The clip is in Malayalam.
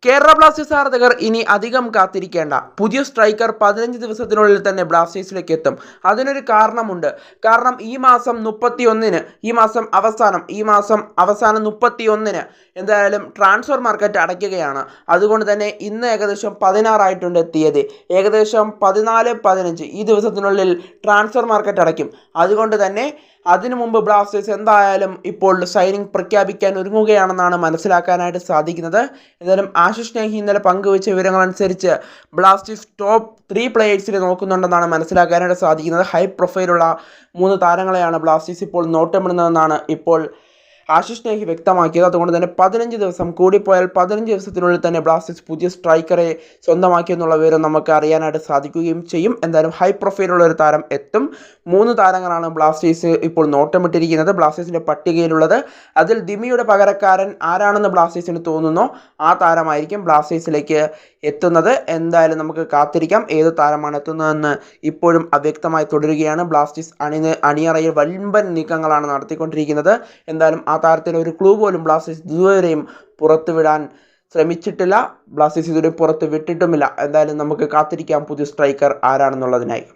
കേരള ബ്ലാസ്റ്റേഴ്സ് ആരാധകർ ഇനി അധികം കാത്തിരിക്കേണ്ട. പുതിയ സ്ട്രൈക്കർ 15 ദിവസത്തിനുള്ളിൽ തന്നെ ബ്ലാസ്റ്റേഴ്സിലേക്ക് എത്തും. അതിനൊരു കാരണമുണ്ട്. കാരണം ഈ മാസം 31-ന്, ഈ മാസം അവസാനം 31-ന് എന്തായാലും ട്രാൻസ്ഫർ മാർക്കറ്റ് അടയ്ക്കുകയാണ്. അതുകൊണ്ട് തന്നെ ഇന്ന് ഏകദേശം 16 ആയിട്ടുണ്ട് തീയതി. ഏകദേശം 14, 15 ഈ ദിവസത്തിനുള്ളിൽ ട്രാൻസ്ഫർ മാർക്കറ്റ് അടയ്ക്കും. അതുകൊണ്ട് തന്നെ അതിനു മുമ്പ് ബ്ലാസ്റ്റേഴ്സ് എന്തായാലും ഇപ്പോൾ സൈനിങ് പ്രഖ്യാപിക്കാൻ ഒരുങ്ങുകയാണെന്നാണ് മനസ്സിലാക്കാനായിട്ട് സാധിക്കുന്നത്. എന്തായാലും ആശിഷ് നെഹി ഇന്നലെ പങ്കുവച്ച വിവരങ്ങളനുസരിച്ച് ബ്ലാസ്റ്റേഴ്സ് ടോപ്പ് 3 പ്ലെയേഴ്സിനെ നോക്കുന്നുണ്ടെന്നാണ് മനസ്സിലാക്കാനായിട്ട് സാധിക്കുന്നത്. ഹൈ പ്രൊഫൈലുള്ള 3 താരങ്ങളെയാണ് ബ്ലാസ്റ്റേഴ്സ് ഇപ്പോൾ നോട്ടമിടുന്നതെന്നാണ് ഇപ്പോൾ ആശിഷ് നെഹി വ്യക്തമാക്കിയത്. അതുകൊണ്ട് തന്നെ 15 ദിവസം, കൂടിപ്പോയാൽ 15 ദിവസത്തിനുള്ളിൽ തന്നെ ബ്ലാസ്റ്റേഴ്സ് പുതിയ സ്ട്രൈക്കറെ സ്വന്തമാക്കിയെന്നുള്ള വിവരം നമുക്ക് അറിയാനായിട്ട് സാധിക്കുകയും ചെയ്യും. എന്തായാലും ഹൈ പ്രൊഫൈലുള്ള ഒരു താരം എത്തും. 3 താരങ്ങളാണ് ബ്ലാസ്റ്റേഴ്സ് ഇപ്പോൾ നോട്ടമിട്ടിരിക്കുന്നത്, ബ്ലാസ്റ്റേഴ്സിൻ്റെ പട്ടികയിലുള്ളത്. അതിൽ ദിമിയുടെ പകരക്കാരൻ ആരാണെന്ന് ബ്ലാസ്റ്റേഴ്സിന് തോന്നുന്നോ ആ താരമായിരിക്കും ബ്ലാസ്റ്റേഴ്സിലേക്ക് എത്തുന്നത്. എന്തായാലും നമുക്ക് കാത്തിരിക്കാം ഏത് താരമാണ് എത്തുന്നതെന്ന്. ഇപ്പോഴും അവ്യക്തമായി തുടരുകയാണ്. ബ്ലാസ്റ്റേഴ്സ് അണിയറയിൽ വൻപൻ നീക്കങ്ങളാണ് നടത്തിക്കൊണ്ടിരിക്കുന്നത്. എന്തായാലും ആ താരത്തിന് ഒരു ക്ലൂ പോലും ബ്ലാസ്റ്റേഴ്സ് ഇതുവരെയും പുറത്തുവിടാൻ ശ്രമിച്ചിട്ടില്ല. ബ്ലാസ്റ്റേഴ്സ് ഇതുവരെ പുറത്ത് വിട്ടിട്ടുമില്ല. എന്തായാലും നമുക്ക് കാത്തിരിക്കാം പുതിയ സ്ട്രൈക്കർ ആരാണെന്നുള്ളതിനായി.